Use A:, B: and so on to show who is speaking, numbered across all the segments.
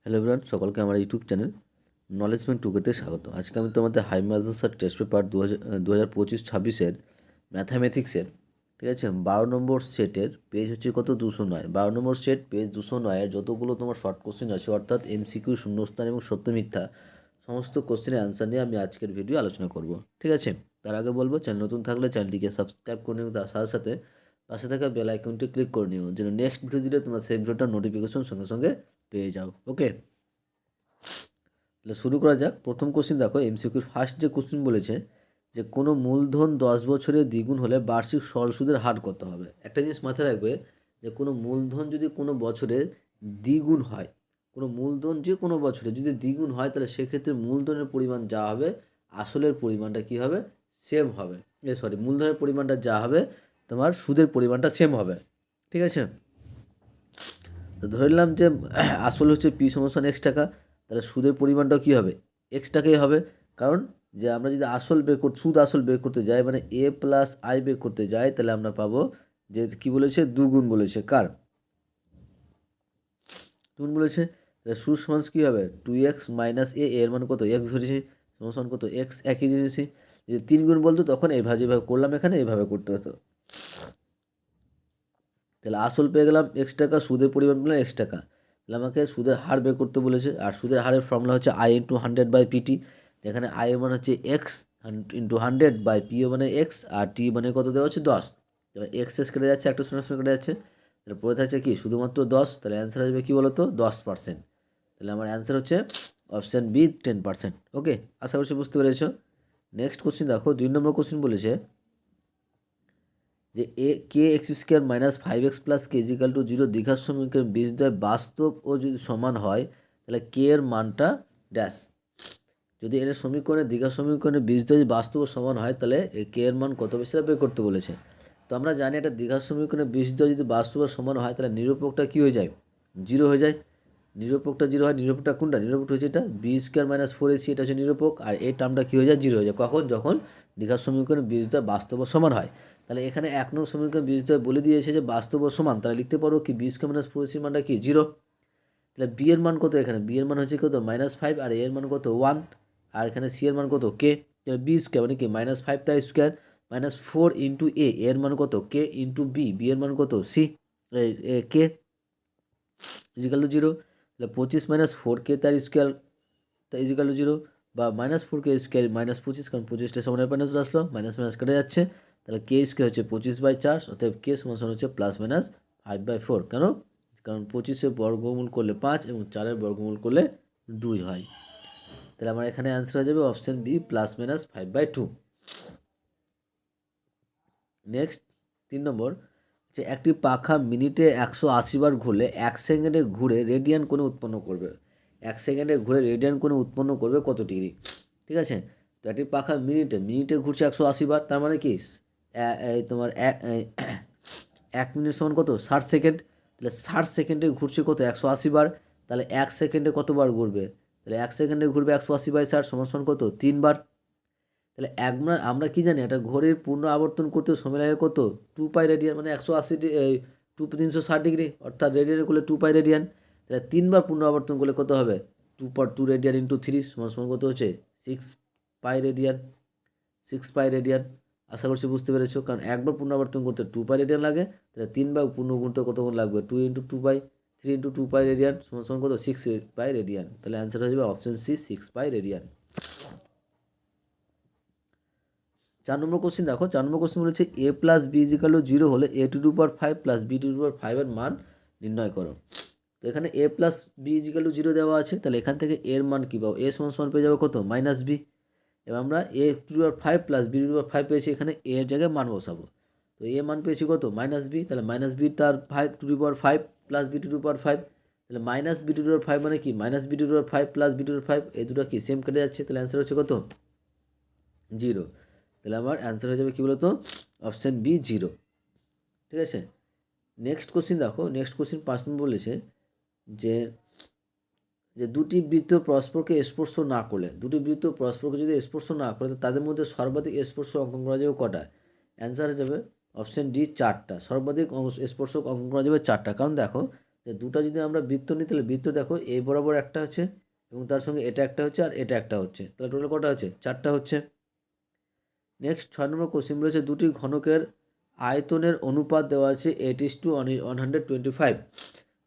A: Hello everyone, সকলকে আমার YouTube channel নলেজমেন্ট টুকেতে স্বাগত। আজকে আমি তোমাদের হাই মাদ্রাসার টেস্ট পেপার 2025-26 ম্যাথামেটিক্সের, ঠিক আছে, 12 নম্বর সেটের পেজ হচ্ছে কত, 209। 12 নম্বর সেট পেজ 209-এর যতগুলো তোমার শর্ট কোশ্চেন আছে, অর্থাৎ এমসিকিউ, শূন্যস্থান এবং সত্য মিথ্যা সমস্ত কোশ্চেনের অ্যান্সার নিয়ে আমি আজকের ভিডিও আলোচনা করব। ঠিক আছে, তার আগে বলবো, চ্যানেল নতুন থাকলে চ্যানেলটিকে সাবস্ক্রাইব করে নিও, তার সাথে সাথে পাশে থাকা বেল আইকনটি ক্লিক করে নিও, যেন নেক্সট ভিডিও দিলে তোমরা সেই ভিডিওটার নোটিফিকেশন সঙ্গে সঙ্গে পেয়ে যাও। ওকে, তাহলে শুরু করা যাক। প্রথম কোশ্চেন দেখো, এমসিকিউর ফার্স্ট যে কোশ্চেন বলেছে যে কোনো মূলধন 10 বছরে দ্বিগুণ হলে বার্ষিক সরল সুদের হার কত হবে। একটা জিনিস মাথায় রাখবে যে কোনো মূলধন যদি কোনো বছরে দ্বিগুণ হয়, কোনো মূলধন যে কোনো বছরে যদি দ্বিগুণ হয়, তাহলে সেক্ষেত্রে মূলধনের পরিমাণ যা হবে আসলের পরিমাণটা কী হবে, সেম হবে। মূলধনের পরিমাণটা যা হবে তোমার সুদের পরিমাণটা সেম হবে। ঠিক আছে, তো ধরে নিলাম যে আসল হচ্ছে পি সমান এক্স টাকা, তাহলে সুদের পরিমাণটাও কী হবে, এক্স টাকাই হবে। কারণ যে আমরা যদি সুদ আসল বের করতে যাই, মানে এ প্লাস আই বের করতে যাই, তাহলে আমরা পাবো যে কি বলেছে, দুগুণ বলেছে। কার দুগুণ বলেছে, তাহলে সুদ সমান কী হবে, 2x মাইনাস এর মান কত, এক্স ধরেছি, সমান কত এক্স, একই জিনিসই। যদি 3 গুণ বলতো তখন এইভাবে যেভাবে করলাম এখানে এইভাবে করতে হতো। তাহলে আসল পেয়ে গেলাম এক্স টাকা, সুদের পরিমাণ পেলাম এক্স টাকা। তাহলে আমাকে সুদের হার বের করতে বলেছে, আর সুদের হারের ফর্মুলা হচ্ছে আই ইন্টু 100/পিটি, যেখানে আই এর মান হচ্ছে এক্স ইন্টু 100, পি মানে এক্স, আর টি মানে কত দেওয়া হচ্ছে 10। তাহলে এক্স এস কেটে যাচ্ছে, একটা শূন্য শূন্য কেটে যাচ্ছে, তাহলে পড়ে থাকছে কি শুধুমাত্র 10। তাহলে অ্যান্সার আসবে কী বলো তো, 10%। তাহলে আমার অ্যান্সার হচ্ছে অপশান বি, 10%। ওকে, আশা করছি বুঝতে পেরেছ। নেক্সট কোশ্চেন দেখো, 2 নম্বর কোশ্চেন বলেছে যে k x square minus 5x plus k equal to 0 দ্বিঘাত সমীকরণ বীজদ্বয় বাস্তব ও যদি সমান হয়, তাহলে কে এর মানটা ড্যাশ। যদি এর সমীকরণে দ্বিঘাত সমীকরণে বীজদ্বয় বাস্তব ও সমান হয়, তাহলে কে এর মান কত বেশি বের করতে বলেছে। তো আমরা জানি একটা দ্বিঘাত সমীকরণে বীজদ্বয় যদি বাস্তব ও সমান হয়, তাহলে নিরূপকটা কী হয়ে যায়, 0 হয়ে যায়। নিরূপকটা 0 হয়, নিরূপকটা কোনটা, নিরূপকটা হচ্ছে এটা বি স্কোয়ার মাইনাস 4ac, এটা হচ্ছে নিরূপক। আর এই টার্মটা কী হয়ে যায়, 0 হয়ে যায়। কখন, যখন দ্বিঘাত সমীকরণে বীজদ্বয় বাস্তব ও সমান হয়। তাহলে এখানে 1 নং সমীকরণ বীজদ্বয় বলে দিয়েছে যে বাস্তব ও সমান, তাহলে লিখতে পারো কি বি স্কোয়ার মাইনাস 4ac মানটা কি 0। তাহলে বি এর মান কত, এখানে বি এর মান হচ্ছে কত -5, আর এ এর মান কত 1, আর এখানে সি এর মান কত কে। তাহলে বি স্কোয়ার মানে কি -5 তার স্কোয়ার, -4 ইন্টু এর মান কত কে, ইন্টু বি এর মান কত সি, কে ইজিক্যাল টু 0। তাহলে 25 -4 কে তার স্কোয়ার তাই ইজিক্যাল টু 0, বা -4 কে স্কোয়ার -25, কারণ 25টা সমানের পাশে চলে আসলো, মাইনাস মাইনাস কেটে যাচ্ছে। তাহলে কে স্কোয়ার হচ্ছে 25/4, অতএব কে সমান সমান হচ্ছে +-5/4। কেন, কারণ 25-এর বর্গমূল করলে 5 এবং 4-এর বর্গমূল করলে 2 হয়। তাহলে আমার এখানে অ্যান্সার হয়ে যাবে অপশান বি, +-5/2। নেক্সট 3 নম্বর, যে একটি পাখা মিনিটে 180 বার ঘুরলে 1 সেকেন্ডে ঘুরে রেডিয়ান কোণে উৎপন্ন করবে। 1 সেকেন্ডে ঘুরে রেডিয়ান কোণে উৎপন্ন করবে কত ডিগ্রি। ঠিক আছে, তো একটি পাখা মিনিটে ঘুরছে 180 বার, তার মানে কি এই তোমার 1 মিনিট সমান কত 60 সেকেন্ড। তাহলে 60 সেকেন্ডে ঘুরছে কত 180 বার, তাহলে 1 সেকেন্ডে কতবার ঘুরবে, তাহলে 1 সেকেন্ডে ঘুরবে 180/60 সমান সমান কত 3 বার। তাহলে আমরা কি জানি, একটা ঘড়ির পূর্ণ আবর্তন করতে সময় লাগে কত, 2π রেডিয়ান, মানে 360 ডিগ্রি, অর্থাৎ রেডিয়ান করলে 2π রেডিয়ান। তাহলে 3 বার পূর্ণ আবর্তন করলে কত হবে, 2 রেডিয়ান ইন্টু 3 সমান সমান কত হচ্ছে 6π রেডিয়ান, 6π রেডিয়ান। আশা করছি বুঝতে পেরেছো, কারণ একবার পূর্ণ আবর্তন করতে 2π রেডিয়ান লাগে, তাহলে 3 বার পূর্ণ করতে কতক্ষণ লাগবে, 2 ইন্টু 2π, 3 ইন্টু 2π রেডিয়ান সমান সমান কত 6π রেডিয়ান। তাহলে অ্যান্সার হয়ে যাবে অপশন সি, 6π রেডিয়ান। 4 নম্বর কোশ্চেন দেখো, 4 নম্বর কোশ্চেন বলেছে a plus B equal to 0 হলে a⁵ প্লাস b⁵ এর মান নির্ণয় করো। তো এখানে a plus B equal to 0 দেওয়া আছে, তাহলে এখান থেকে এর মান কী পাবো, a সমান সমান পেয়ে যাবো কত -b। এবার আমরা a⁵ প্লাস b⁵ পেয়েছি, এখানে a এর জায়গায় মান বসাবো। তো a মান পেয়েছি কত -b, তাহলে -b তার 5 প্লাস b⁵, তাহলে -b⁵ মানে কি -b⁵ প্লাস b⁵, এই দুটো কি সেম কেটে যাচ্ছে, তাহলে অ্যান্সার হচ্ছে কত 0। তাহলে আমার অ্যান্সার হয়ে যাবে কী বলতো, অপশান বি 0। ঠিক আছে, নেক্সট কোশ্চিন দেখো, নেক্সট কোশ্চিন 5 নম্বর বলেছে যে যে দুটি বৃত্ত পরস্পরকে স্পর্শ না করলে, দুটি বৃত্ত পরস্পরকে যদি স্পর্শ না করে, তাদের মধ্যে সর্বাধিক স্পর্শ অঙ্কন করা যাবে কটা। অ্যান্সার হয়ে যাবে অপশান ডি 4টা, সর্বাধিক স্পর্শক অঙ্কন করা যাবে 4টা। কারণ দেখো, দুটা যদি আমরা বৃত্ত নিই তাহলে বৃত্ত দেখো এই বরাবর একটা হচ্ছে এবং তার সঙ্গে এটা একটা হচ্ছে আর এটা একটা হচ্ছে, তাহলে টোটাল কটা হচ্ছে? 4টা হচ্ছে। নেক্সট 6 নম্বর কোশ্চেন বলেছে দুটি ঘনকের আয়তনের অনুপাত দেওয়া আছে 8:125।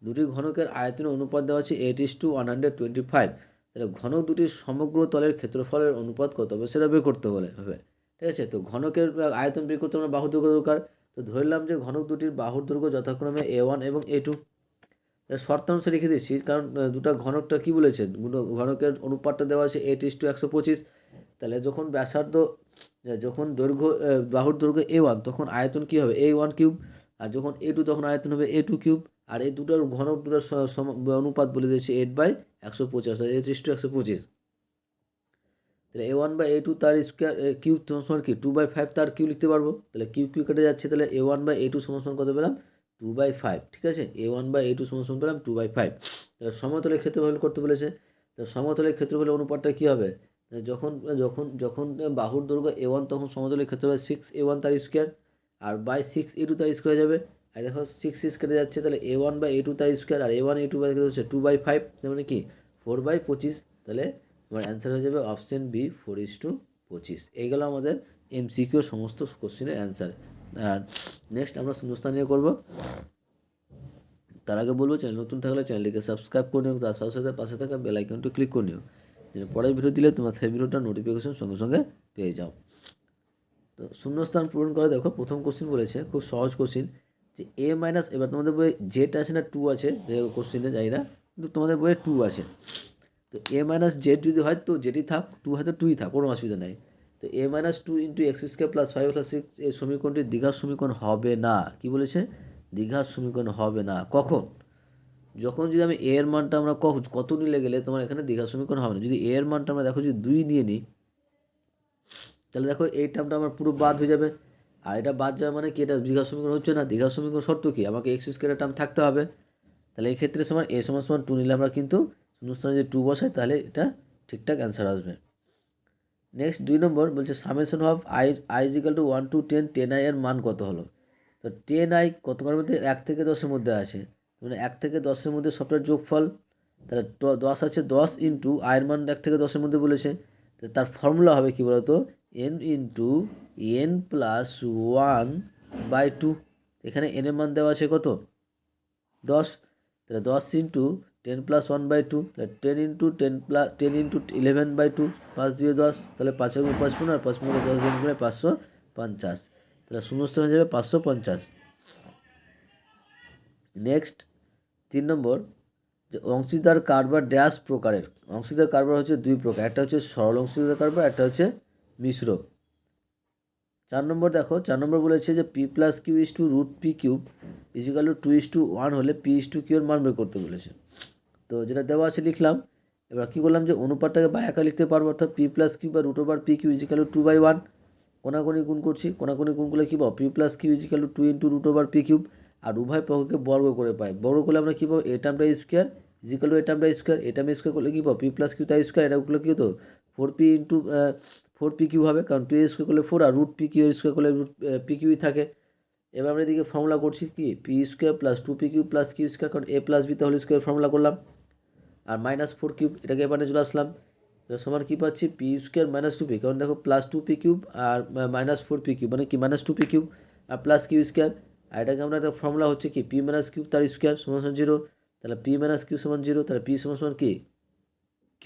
A: দুটি ঘনকের আয়তনের অনুপাত দেওয়া আছে 8:125। তাহলে ঘনক দুটির সমগ্র তলের ক্ষেত্রফলের অনুপাত কত হবে সেটা বের করতে হবে। ঠিক আছে, তো ঘনকের আয়তন বের করতে আমরা বাহুর দৈর্ঘ্য দরকার। তো ধরলাম যে ঘনক দুটির বাহুর দৈর্ঘ্য যথাক্রমে A1 এবং A2। শর্তাংশে রেখে দিচ্ছি কারণ দুটো ঘনকটা কি বলেছে, ঘনকের অনুপাতটা দেওয়া আছে 8:125। তাহলে যখন ব্যাসার্ধ যখন দৈর্ঘ্য বাহুর দৈর্ঘ্য A1 তখন আয়তন কি হবে A1 কিউব, আর যখন A2 তখন আয়তন হবে A2 কিউব। আর এই দুটোর ঘনক দুটোর অনুপাত বলে দিয়েছে 8/125, 8:125। তাহলে A1/A2 তার স্কোয়ার কিউব সমান কি 2/5 তার কিউ লিখতে পারবো। তাহলে কিউ কিউ কেটে যাচ্ছে, তাহলে A1/A2 সমান কত পেলাম 2/5। ঠিক আছে, A1/A2 সমান পেলাম 2/5। তাহলে সমতলের ক্ষেত্রফল করতে বলেছে, তো সমতলের ক্ষেত্রফলের অনুপাতটা কি হবে? যখন যখন যখন বাহুর দৈর্ঘ্য A1 তখন সমতলের ক্ষেত্রফল 6A1 তার স্কোয়ার, আর বাই 6A2 তার স্কোয়ার যাবে। আর দেখো 6 কেটে যাচ্ছে, তাহলে A1/A2 তার স্কোয়ার আর A1A2 বাই হচ্ছে 2/5, মানে কি 4/25। তাহলে আমার অ্যান্সার হয়ে যাবে অপশন বি 4:25। এই গেল আমাদের MCQ সমস্ত কোশ্চেনের অ্যান্সার। আর নেক্সট আমরা শূন্যস্থান নিয়ে করবো। তার আগে বলবো চ্যানেল নতুন থাকলে চ্যানেলটিকে সাবস্ক্রাইব করে নিও, তার সাথে সাথে পাশে থাকা বেল আইকনটি ক্লিক করে নিও, যেন পরের ভিডিও দিলে তোমার সেই ভিডিওটার নোটিফিকেশন সঙ্গে সঙ্গে পেয়ে যাও। তো শূন্যস্থান পূরণ করে দেখো, প্রথম কোশ্চেন বলেছে খুব সহজ কোশ্চেন যে A মাইনাস, এবার তোমাদের বইয়ে জেড আছে না 2 আছে কোশ্চেনে যাই না, কিন্তু তোমাদের বইয়ে 2 আছে। তো A-Z যদি হয় তো যেটি থাক, 2 হয়তো 2ই থাক, কোনো অসুবিধা নাই। তো A-2 × x² + 5 + 6 এই সমীকরণটি দ্বিঘাত সমীকরণ হবে না। কি বলেছে? দ্বিঘাত সমীকরণ হবে না। কখন? যখন যদি আমি A এর মানটা আমরা কত নিলে গেলে তোমার এখানে দ্বিঘাত সমীকরণ হবে না। যদি A এর মানটা আমরা দেখো যদি 2 নিয়ে নিই, তাহলে দেখো এই টার্মটা আমার পুরো বাদ হয়ে যাবে। আর এটা বাদ যাওয়া মানে কি, এটা দ্বিঘাত সমীকরণ হচ্ছে না। দ্বিঘাত সমীকরণ শর্ত কি, আমাকে x² টার্ম থাকতে হবে। তাহলে এই ক্ষেত্রে সমান A = 2 নিলে আমরা কিন্তু শূন্যস্থানে যদি 2 বসাই তাহলে এটা ঠিকঠাক অ্যান্সার আসবে। নেক্সট 2 নম্বর বলছে summation of i = 1 to 10 10i এর মান কত হলো? তো 10i কতকার মধ্যে 1 থেকে 10 এর মধ্যে আছে, মানে 1 থেকে 10 এর মধ্যে সবটার যোগফল। তাহলে 10 আছে, 10 ইন্টু i এর মান 1 থেকে 10 এর মধ্যে বলেছে। তো তার ফর্মুলা হবে কি বলতো, n ইন্টু n প্লাস 1/2। এখানে n এর মান দেওয়া আছে কত 10, তাহলে 10 ইন্টু 10 প্লাস 1/2, তাহলে 10 ইন্টু 10 ইন্টু 11/2, 5 2 10, তাহলে 5 এর 5 15 আর 5 15 10 গুণ করে 550, তাহলে শূন্যস্থান হয়ে যাবে 550। নেক্সট 3 নম্বর যে অংশীদার কারবার ড্যাশ প্রকারের। অংশীদার কারবার হচ্ছে 2 প্রকার, একটা হচ্ছে সরল অংশীদার কারবার, একটা হচ্ছে মিশ্র। 4 নম্বর দেখো, 4 নম্বর বলেছে যে p + q √ p³ = 2:1 হলে p/q এর মান বের করতে বলেছে। তো যেটা দেওয়া আছে লিখলাম। এবার কী করলাম যে অনুপাতটাকে বাই আকারে লিখতে পারবো, অর্থাৎ p + q বা √pq = 2/1। কোনাকুনি গুণ করছি, কোনাকুনি গুণ করলে কী পাবো, p + q = 2 × √p³। আর উভয় পক্ষকে বর্গ করে পাই, বর্গ করলে আমরা কী পাবো, a টার্মটা স্কোয়ার = a টার্মটা স্কোয়ার, a টার্ম স্কোয়ার করলে কী পাবো, p + q তার স্কোয়ার, এটা করলে কী হতো 4p × 4pq হবে, কারণ 2 স্কোয়ার করলে 4 আর √pq স্কোয়ার করলে pqই থাকে। এবার আমরা এদিকে ফর্মুলা করছি কি p² + 2pq + q², কারণ a + b তাহলে স্কোয়ার ফর্মুলা করলাম। আর -4³ এটাকে এবারে চলে আসলাম, তো সমান কী পাচ্ছি p² - 2p, কারণ দেখো +2p³ আর -4pq মানে কি -2p³ আর প্লাস q²। আর এটাকে আমরা একটা ফর্মুলা হচ্ছে কি p - q তার স্কোয়ার সমান 0, তাহলে p - q সমান 0, তাহলে p সমান কি q,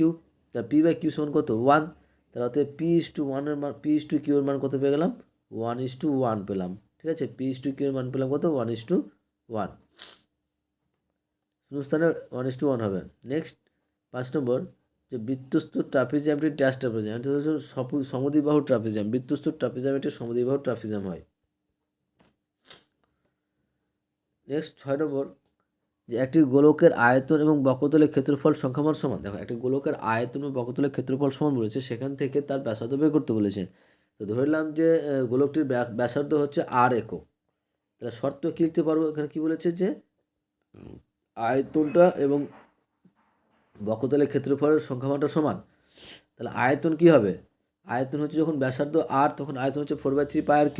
A: তাহলে p/q সমান কত 1, তাহলে অতএব p:1 এর মান p/q এর মান কত পেয়ে গেলাম 1:1 পেলাম। ঠিক আছে, p/q এর মান পেলাম কত 1:1, শূন্যস্থানে 1:1 হবে। নেক্সট 5 নম্বর যে বৃত্তস্থ ট্রাপিজিয়ামটি ড্যাশ ট্রাপিজিয়াম, এটা হচ্ছে সমদ্বিবাহু ট্রাপিজিয়াম। বৃত্তস্থ ট্রাপিজিয়াম একটি সমদ্বিবাহু ট্রাপিজিয়াম হয়। নেক্সট 6 নম্বর যে একটি গোলকের আয়তন এবং বক্রতলের ক্ষেত্রফল সংখ্যামান সমান। দেখো একটি গোলকের আয়তন এবং বক্রতলের ক্ষেত্রফল সমান বলেছে, সেখান থেকে তার ব্যাসার্ধ বের করতে বলেছে। তো ধরলাম যে গোলকটির ব্যাসার্ধ হচ্ছে r একক। তাহলে শর্ত কী লিখতে পারবো, এখানে কী বলেছে যে আয়তনটা এবং বক্রতলের ক্ষেত্রফলের সংখ্যামানটা সমান। তাহলে আয়তন কী হবে, আয়তন হচ্ছে যখন ব্যাসার্ধ r তখন আয়তন হচ্ছে 4/3 πr3,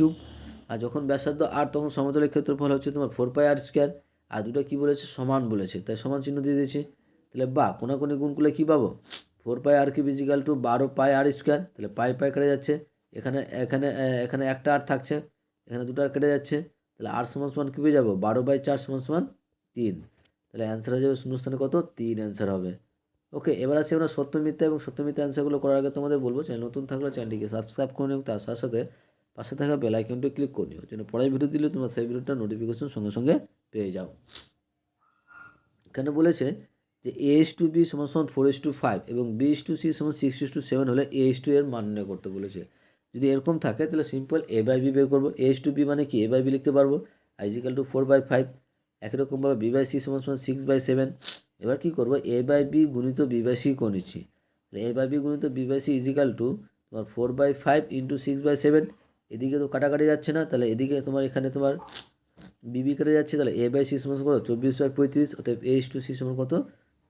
A: আর যখন ব্যাসার্ধ r তখন সমতলের ক্ষেত্রফল হচ্ছে তোমার 4πr²। আর দুটো কী বলেছে, সমান বলেছে, তাই সমান চিহ্ন দিয়ে দিয়েছি। তাহলে বা কোনাকুনি গুণ করলে কী পাবো, 4πr³ ইজিক্যাল টু 12πr²। তাহলে পাই পাই কেটে যাচ্ছে, এখানে এখানে এখানে একটা আর থাকছে, এখানে দুটো আর কেটে যাচ্ছে। তাহলে আর সমান সমান কী পেয়ে যাবো, 12/4 সমান সমান 3। তাহলে অ্যান্সার হয়ে যাবে শূন্যস্থানে কত, 3 অ্যান্সার হবে। ওকে, এবার আসি আমরা সত্য মিথ্যা এবং সত্য মিথ্যা অ্যান্সারগুলো করার আগে তোমাদের বলবো, চ্যানেল নতুন থাকলে চ্যানেলটিকে সাবস্ক্রাইব করে নিও, তার সাথে সাথে পাশে থাকা বেল আইকনটি ক্লিক করে নিও, যেন পরের ভিডিও দিলে তোমরা সেই ভিডিওটা নোটিফিকেশন সঙ্গে সঙ্গে পেয়ে যাও। এখানে বলেছে যে a:b সমান সমান 4:5 এবং b:c সমান 6:7 হলে a:2 এর মান নির্ণয় করতে বলেছে। যদি এরকম থাকে তাহলে সিম্পল a/b বের করবো। a:b মানে কি, a/b লিখতে পারবো, i= 4/5। একই রকমভাবে b/c সমান সমান 6/7। এবার কী করবো, a/b গুণিত b/c করে নিচ্ছি। তাহলে a/b গুণিত b/c = তোমার 4/5 × 6/7। এদিকে তো কাটাকাটি যাচ্ছে না, তাহলে এদিকে তোমার এখানে তোমার বিবি কেটে যাচ্ছে, তাহলে a/c সমান কত, 24/35। অতএব a:c সমান কত,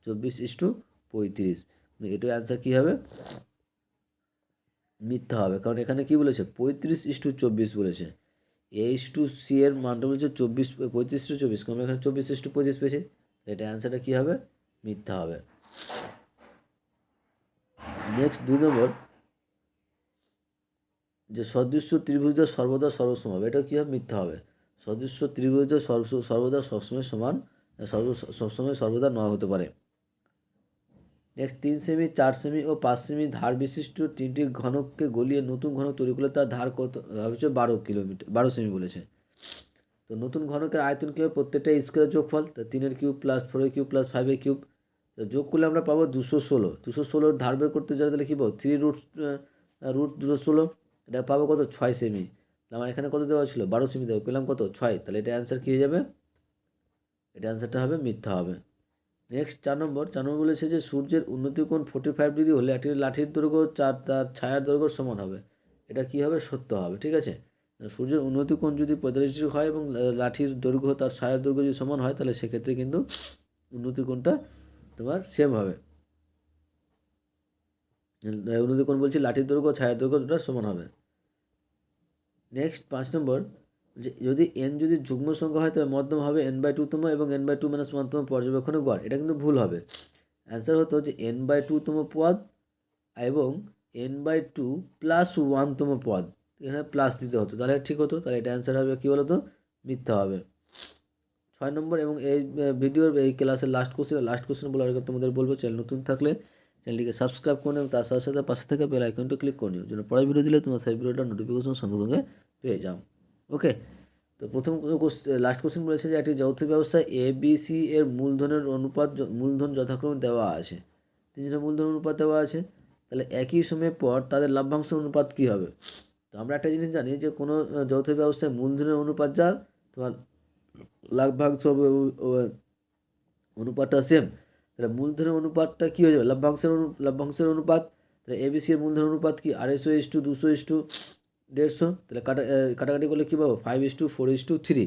A: 24:35। এটার অ্যান্সার কী হবে, মিথ্যা হবে, কারণ এখানে কি বলেছে, 35:24 বলেছে। a:c এর মানটা বলেছে 35:24, কারণ এখানে 24:35 পেয়েছে। এটা অ্যান্সারটা কী হবে, মিথ্যা হবে। নেক্সট 2 নম্বর, যে সদৃশ্য ত্রিভুজের সর্বদা সর্বসম হবে, এটা কী হবে, মিথ্যা হবে। সদৃশ্য ত্রিভুজের সর্বদা সবসময় সমান, সবসময় সর্বদা নয় হতে পারে। নেক্সট 3 সেমি, 4 সেমি ও 5 সেমি ধার বিশিষ্ট তিনটি ঘনককে গলিয়ে নতুন ঘনক তৈরি করলে তার ধার কত হচ্ছে, 12 সেমি বলেছে। তো নতুন ঘনকের আয়তন কী হবে, প্রত্যেকটা স্কোয়ারের যোগফল, তো 3 প্লাস 4 প্লাস 5 তো যোগ করলে আমরা পাবো 216। 216 ধার বের করতে যাবে, তাহলে কী পাবো, 3√216। এটা পাবো কত, 6 সেমি। আমার এখানে কত দেওয়া ছিল, 12 সেমি দেওয়া, পেলাম কত, 6। তাহলে এটা অ্যান্সার কী হয়ে যাবে, এটা অ্যান্সারটা হবে মিথ্যা হবে। নেক্সট 4 নম্বর বলেছে যে সূর্যের উন্নতিকোণ 45 ডিগ্রি হলে একটি লাঠির দৈর্ঘ্য তার ছায়ার দৈর্ঘ্য সমান হবে। এটা কী হবে, সত্য হবে, ঠিক আছে। সূর্যের উন্নতিকোণ যদি 45 ডিগ্রি হয় এবং লাঠির দৈর্ঘ্য তার ছায়ার দৈর্ঘ্য যদি সমান হয়, তাহলে সেক্ষেত্রে কিন্তু উন্নতিকোণটা তোমার সেম হবে। উন্নতিকোণ বলছি, লাঠির দৈর্ঘ্য ছায়ার দৈর্ঘ্য দুটো সমান হবে। নেক্সট 5 নম্বর, যে যদি n যদি যুগ্ম সংখ্যা হয় তবে মধ্যম হবে n/2 তম এবং n/2 - 1 তম পর্যবেক্ষণের গড়। এটা কিন্তু ভুল হবে। অ্যান্সার হতো যে n/2 তম পদ এবং n/2 + 1 তম পদ, এখানে প্লাস দিতে হতো, তাহলে ঠিক হতো। তাহলে এটা অ্যান্সার হবে কী বলতো, মিথ্যা হবে। 6 নম্বর এবং এই ভিডিওর এই ক্লাসের লাস্ট কোশ্চেন বলার আগে তোমাদের বলবো, চ্যানেল নতুন থাকলে চ্যানেলটিকে সাবস্ক্রাইব করে নিও, তার সাথে সাথে পাশে থেকে বেল আইকনটি ক্লিক করে নিও, যেন পরের ভিডিও দিলে তোমরা সেই ভিডিওটা নোটিফিকেশন সঙ্গে সঙ্গে পেয়ে যাও। ওকে, তো প্রথম লাস্ট কোশ্চেন বলেছে যে একটি যৌথ ব্যবস্থায় ABC এর মূলধনের অনুপাত মূলধন যথাক্রমে দেওয়া আছে। তিনজনের মূলধন অনুপাত দেওয়া আছে, তাহলে একই সময় পর তাদের লভ্যাংশের অনুপাত কী হবে। তো আমরা একটা জিনিস জানি যে কোনো যৌথ ব্যবস্থায় মূলধনের অনুপাত যা, তোমার লভ্যাংশ অনুপাতটা সেম। তাহলে মূলধনের অনুপাতটা কী হয়ে যাবে, লভ্যাংশের অনুপাত। তাহলে ABC এর মূলধনের অনুপাত কি, 250:200:150। তাহলে কাটাকাটি করলে কী পাবো, 5:4:3,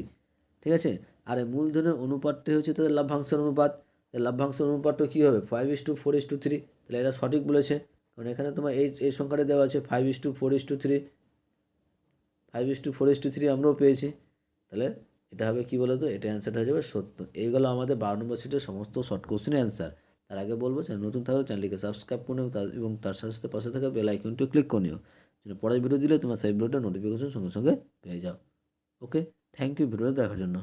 A: ঠিক আছে। আর এই মূলধনের অনুপাতটাই হচ্ছে তাদের লভ্যাংশের অনুপাত। লভ্যাংশের অনুপাতটা কী হবে, 5:4:3। তাহলে এটা সঠিক বলেছে, কারণ এখানে তোমার এই সংখ্যাটা দেওয়া আছে 5:4:3, 5:4:3 আমরাও পেয়েছি। তাহলে এটা হবে কী বলো তো, এটা অ্যান্সারটা হয়ে যাবে সত্য। এইগুলো আমাদের 12 নম্বর সিটের সমস্ত শর্ট কোশ্চেনের অ্যান্সার। তার আগে বলবো, চ্যানেল নতুন থাকলে চ্যানেলটিকে সাবস্ক্রাইব করে নিও, এবং তার সাথে সাথে পাশে থাকা বেল আইকনটি ক্লিক করে নিও, যেন পরের ভিডিও দিলে তোমার সেই ভিডিওটা নোটিফিকেশন সঙ্গে সঙ্গে পেয়ে যাও। ওকে, থ্যাংক ইউ ভিডিওটা দেখার জন্য।